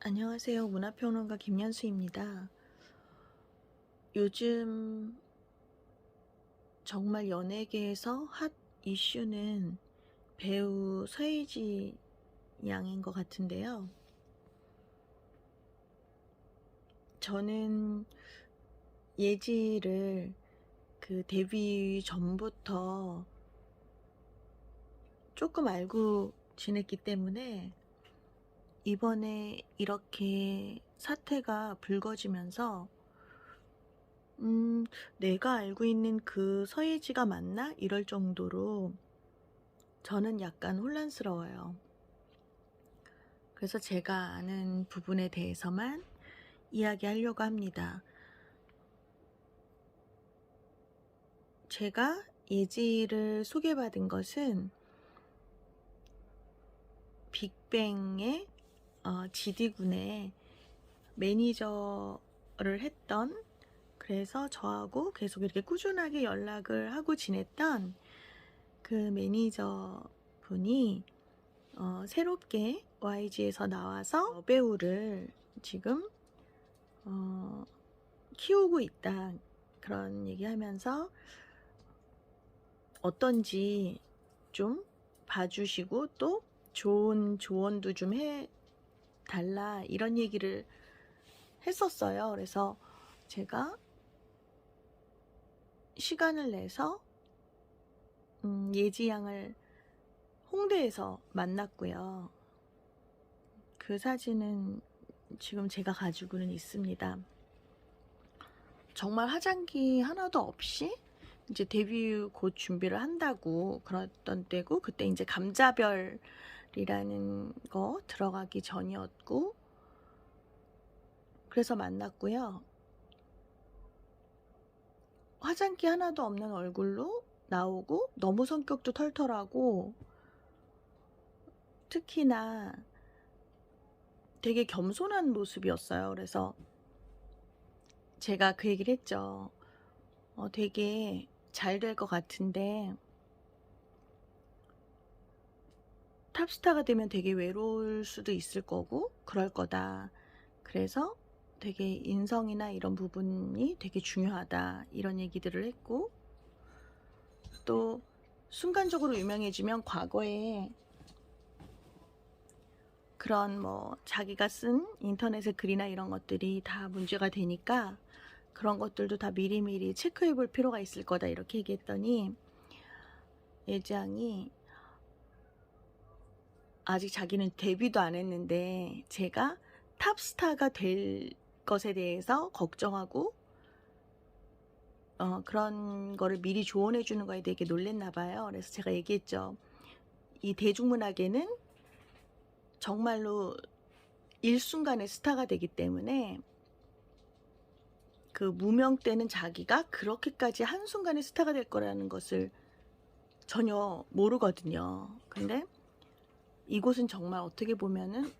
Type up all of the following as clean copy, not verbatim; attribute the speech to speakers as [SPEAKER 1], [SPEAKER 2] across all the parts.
[SPEAKER 1] 안녕하세요. 문화평론가 김연수입니다. 요즘 정말 연예계에서 핫 이슈는 배우 서예지 양인 것 같은데요. 저는 예지를 그 데뷔 전부터 조금 알고 지냈기 때문에 이번에 이렇게 사태가 불거지면서 내가 알고 있는 그 서예지가 맞나? 이럴 정도로 저는 약간 혼란스러워요. 그래서 제가 아는 부분에 대해서만 이야기하려고 합니다. 제가 예지를 소개받은 것은 빅뱅의 GD군의 매니저를 했던, 그래서 저하고 계속 이렇게 꾸준하게 연락을 하고 지냈던 그 매니저분이 새롭게 YG에서 나와서 여배우를 지금 키우고 있다, 그런 얘기하면서 어떤지 좀 봐주시고 또 좋은 조언도 좀 해달라, 이런 얘기를 했었어요. 그래서 제가 시간을 내서 예지 양을 홍대에서 만났고요. 그 사진은 지금 제가 가지고는 있습니다. 정말 화장기 하나도 없이 이제 데뷔 곧 준비를 한다고 그랬던 때고, 그때 이제 감자별이라는 거 들어가기 전이었고, 그래서 만났고요. 화장기 하나도 없는 얼굴로 나오고 너무 성격도 털털하고, 특히나 되게 겸손한 모습이었어요. 그래서 제가 그 얘기를 했죠. 되게 잘 될 것 같은데 탑스타가 되면 되게 외로울 수도 있을 거고 그럴 거다. 그래서 되게 인성이나 이런 부분이 되게 중요하다, 이런 얘기들을 했고, 또 순간적으로 유명해지면 과거에 그런 뭐 자기가 쓴 인터넷의 글이나 이런 것들이 다 문제가 되니까 그런 것들도 다 미리미리 체크해 볼 필요가 있을 거다, 이렇게 얘기했더니 예지양이 아직 자기는 데뷔도 안 했는데 제가 탑스타가 될 것에 대해서 걱정하고 그런 거를 미리 조언해 주는 거에 되게 놀랬나 봐요. 그래서 제가 얘기했죠. 이 대중문화계는 정말로 일순간에 스타가 되기 때문에 그 무명 때는 자기가 그렇게까지 한순간에 스타가 될 거라는 것을 전혀 모르거든요. 근데 이곳은 정말 어떻게 보면은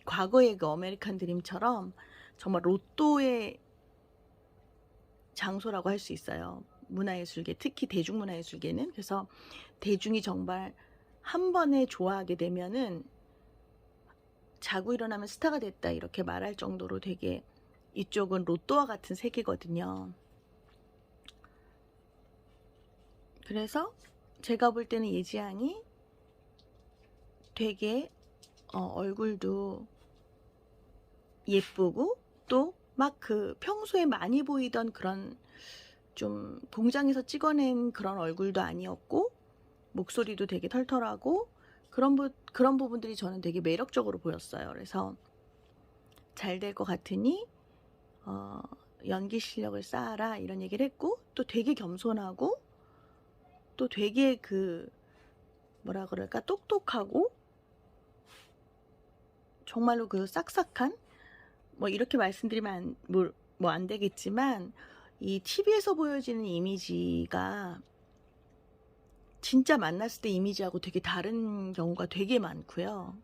[SPEAKER 1] 과거의 그 아메리칸 드림처럼 정말 로또의 장소라고 할 수 있어요. 문화예술계, 특히 대중문화예술계는. 그래서 대중이 정말 한 번에 좋아하게 되면은 자고 일어나면 스타가 됐다, 이렇게 말할 정도로 되게 이쪽은 로또와 같은 세계거든요. 그래서 제가 볼 때는 예지양이 되게 얼굴도 예쁘고 또 막 그 평소에 많이 보이던 그런 좀 공장에서 찍어낸 그런 얼굴도 아니었고, 목소리도 되게 털털하고, 그런 부분들이 저는 되게 매력적으로 보였어요. 그래서 잘 될 것 같으니 연기 실력을 쌓아라, 이런 얘기를 했고, 또 되게 겸손하고 또 되게 그 뭐라 그럴까, 똑똑하고 정말로 그 싹싹한, 뭐 이렇게 말씀드리면 뭐 안 되겠지만 이 TV에서 보여지는 이미지가 진짜 만났을 때 이미지하고 되게 다른 경우가 되게 많고요.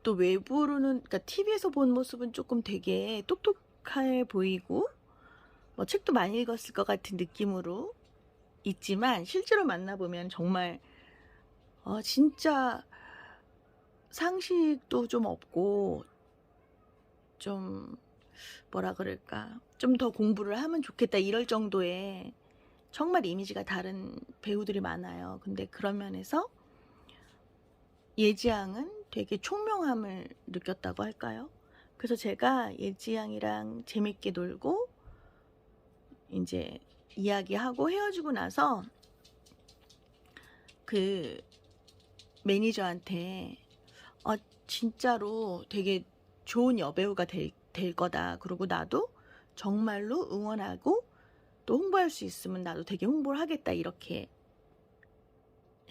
[SPEAKER 1] 또 외부로는, 그러니까 TV에서 본 모습은 조금 되게 똑똑해 보이고 뭐 책도 많이 읽었을 것 같은 느낌으로 있지만, 실제로 만나보면 정말 진짜 상식도 좀 없고 좀 뭐라 그럴까, 좀 더 공부를 하면 좋겠다 이럴 정도의 정말 이미지가 다른 배우들이 많아요. 근데 그런 면에서 예지양은 되게 총명함을 느꼈다고 할까요? 그래서 제가 예지양이랑 재밌게 놀고 이제 이야기하고 헤어지고 나서 그 매니저한테 진짜로 되게 좋은 여배우가 될 거다. 그리고 나도 정말로 응원하고 또 홍보할 수 있으면 나도 되게 홍보를 하겠다. 이렇게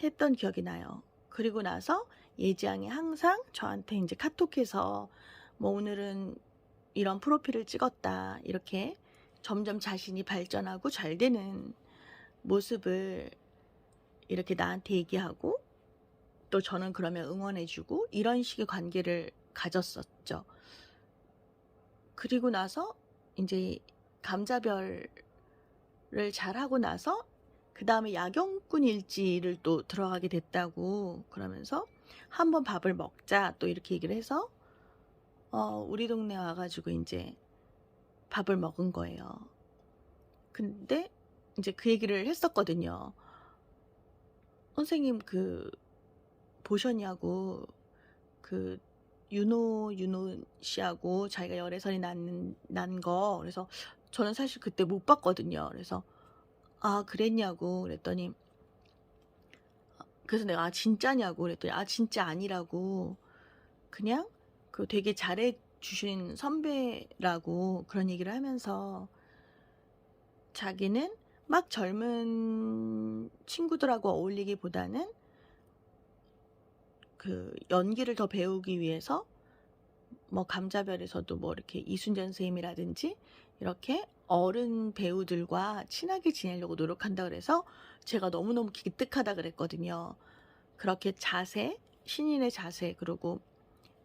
[SPEAKER 1] 했던 기억이 나요. 그리고 나서 예지양이 항상 저한테 이제 카톡해서 뭐 오늘은 이런 프로필을 찍었다. 이렇게 점점 자신이 발전하고 잘 되는 모습을 이렇게 나한테 얘기하고 또 저는 그러면 응원해주고 이런 식의 관계를 가졌었죠. 그리고 나서 이제 감자별을 잘하고 나서 그 다음에 야경꾼 일지를 또 들어가게 됐다고 그러면서 한번 밥을 먹자 또 이렇게 얘기를 해서 우리 동네 와가지고 이제 밥을 먹은 거예요. 근데 이제 그 얘기를 했었거든요. 선생님 보셨냐고, 윤호 씨하고 자기가 열애설이 난 거. 그래서 저는 사실 그때 못 봤거든요. 그래서 그랬냐고 그랬더니, 그래서 내가 진짜냐고 그랬더니 진짜 아니라고, 그냥 되게 잘해 주신 선배라고 그런 얘기를 하면서 자기는 막 젊은 친구들하고 어울리기보다는 연기를 더 배우기 위해서 뭐 감자별에서도 뭐 이렇게 이순재 선생님이라든지 이렇게 어른 배우들과 친하게 지내려고 노력한다 그래서 제가 너무너무 기특하다 그랬거든요. 그렇게 자세, 신인의 자세, 그리고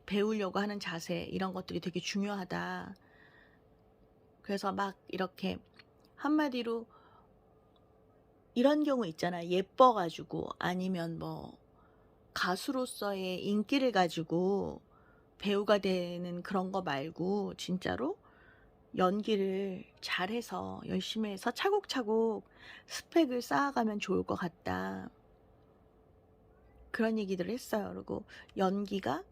[SPEAKER 1] 배우려고 하는 자세, 이런 것들이 되게 중요하다. 그래서 막 이렇게 한마디로 이런 경우 있잖아. 예뻐가지고 아니면 뭐 가수로서의 인기를 가지고 배우가 되는 그런 거 말고 진짜로 연기를 잘해서 열심히 해서 차곡차곡 스펙을 쌓아가면 좋을 것 같다. 그런 얘기들을 했어요. 그리고 연기가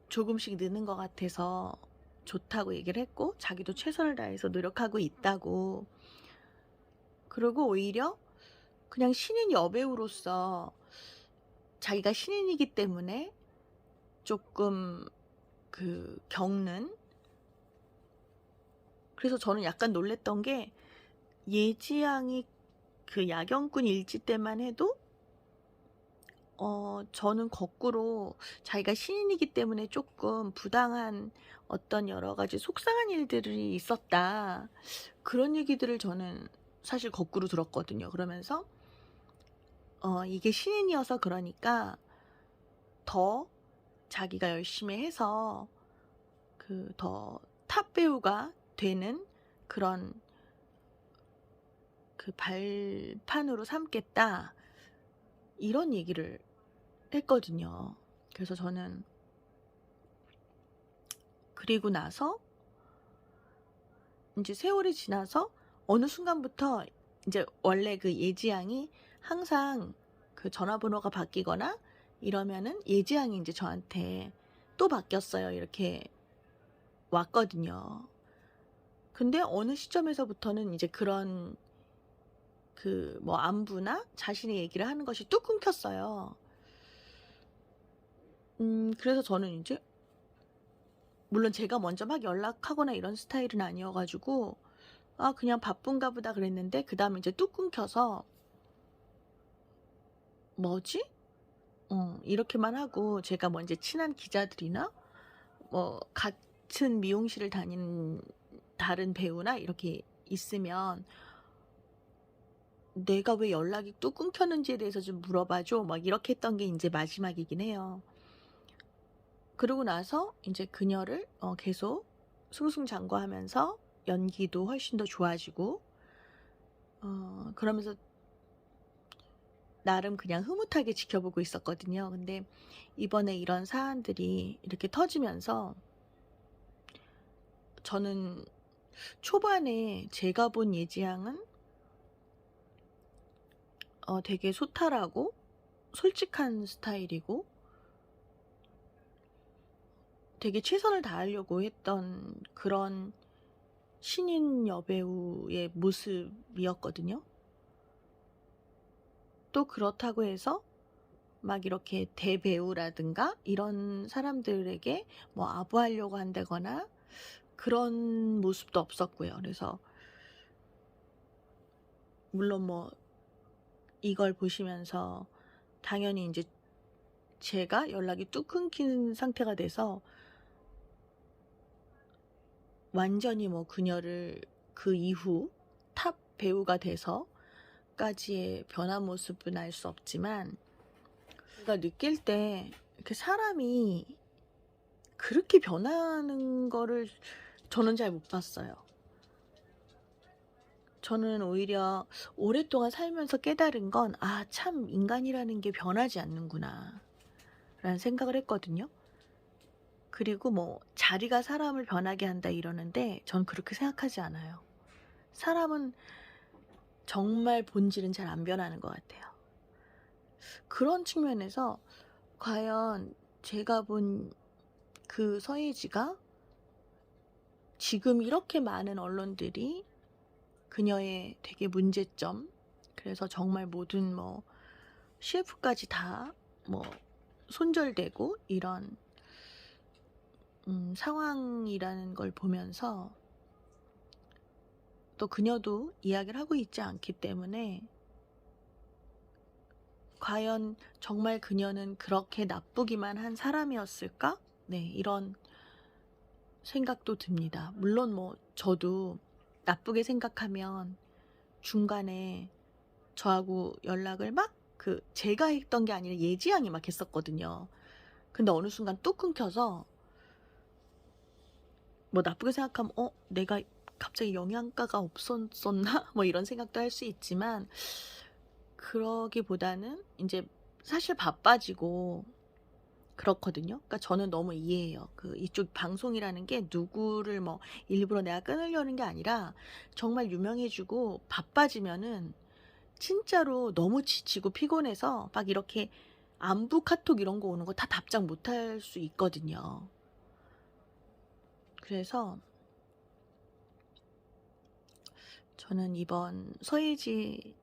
[SPEAKER 1] 조금씩 느는 것 같아서 좋다고 얘기를 했고 자기도 최선을 다해서 노력하고 있다고. 그리고 오히려 그냥 신인 여배우로서 자기가 신인이기 때문에 조금 겪는, 그래서 저는 약간 놀랬던 게 예지양이 야경꾼 일지 때만 해도 저는 거꾸로 자기가 신인이기 때문에 조금 부당한 어떤 여러 가지 속상한 일들이 있었다. 그런 얘기들을 저는 사실 거꾸로 들었거든요. 그러면서 이게 신인이어서 그러니까 더 자기가 열심히 해서 더 탑 배우가 되는 그런 발판으로 삼겠다. 이런 얘기를 했거든요. 그래서 저는 그리고 나서 이제 세월이 지나서 어느 순간부터 이제 원래 예지양이 항상 전화번호가 바뀌거나 이러면은 예지양이 이제 저한테 또 바뀌었어요. 이렇게 왔거든요. 근데 어느 시점에서부터는 이제 그런 뭐 안부나 자신의 얘기를 하는 것이 뚝 끊겼어요. 그래서 저는 이제 물론 제가 먼저 막 연락하거나 이런 스타일은 아니어가지고 그냥 바쁜가 보다 그랬는데 그 다음에 이제 뚝 끊겨서 뭐지? 이렇게만 하고 제가 뭐 이제 친한 기자들이나 뭐 같은 미용실을 다니는 다른 배우나 이렇게 있으면 내가 왜 연락이 또 끊겼는지에 대해서 좀 물어봐줘. 막 이렇게 했던 게 이제 마지막이긴 해요. 그러고 나서 이제 그녀를 계속 승승장구하면서 연기도 훨씬 더 좋아지고 그러면서 나름 그냥 흐뭇하게 지켜보고 있었거든요. 근데 이번에 이런 사안들이 이렇게 터지면서 저는 초반에 제가 본 예지양은 되게 소탈하고 솔직한 스타일이고 되게 최선을 다하려고 했던 그런 신인 여배우의 모습이었거든요. 또 그렇다고 해서 막 이렇게 대배우라든가 이런 사람들에게 뭐 아부하려고 한다거나 그런 모습도 없었고요. 그래서 물론 뭐 이걸 보시면서 당연히 이제 제가 연락이 뚝 끊긴 상태가 돼서 완전히 뭐 그녀를 그 이후 탑 배우가 돼서까지의 변한 모습은 알 수 없지만 제가 느낄 때 이렇게 사람이 그렇게 변하는 거를 저는 잘 못 봤어요. 저는 오히려 오랫동안 살면서 깨달은 건 '아 참 인간이라는 게 변하지 않는구나.' 라는 생각을 했거든요. 그리고 뭐 자리가 사람을 변하게 한다 이러는데 전 그렇게 생각하지 않아요. 사람은 정말 본질은 잘 안 변하는 것 같아요. 그런 측면에서 과연 제가 본 그 서예지가 지금 이렇게 많은 언론들이 그녀의 되게 문제점, 그래서 정말 모든 뭐 CF까지 다 뭐 손절되고 이런 상황이라는 걸 보면서 또 그녀도 이야기를 하고 있지 않기 때문에 과연 정말 그녀는 그렇게 나쁘기만 한 사람이었을까? 네, 이런 생각도 듭니다. 물론 뭐 저도 나쁘게 생각하면 중간에 저하고 연락을 막 제가 했던 게 아니라 예지양이 막 했었거든요. 근데 어느 순간 뚝 끊겨서 뭐 나쁘게 생각하면 내가 갑자기 영양가가 없었었나? 뭐 이런 생각도 할 수 있지만 그러기보다는 이제 사실 바빠지고 그렇거든요. 그러니까 저는 너무 이해해요. 이쪽 방송이라는 게 누구를 뭐 일부러 내가 끊으려는 게 아니라 정말 유명해지고 바빠지면은 진짜로 너무 지치고 피곤해서 막 이렇게 안부 카톡 이런 거 오는 거 다 답장 못 할 수 있거든요. 그래서 저는 이번 서예지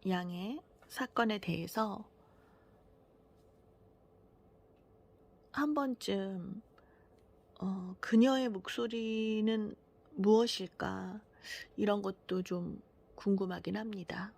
[SPEAKER 1] 양의 사건에 대해서 한 번쯤 그녀의 목소리는 무엇일까? 이런 것도 좀 궁금하긴 합니다.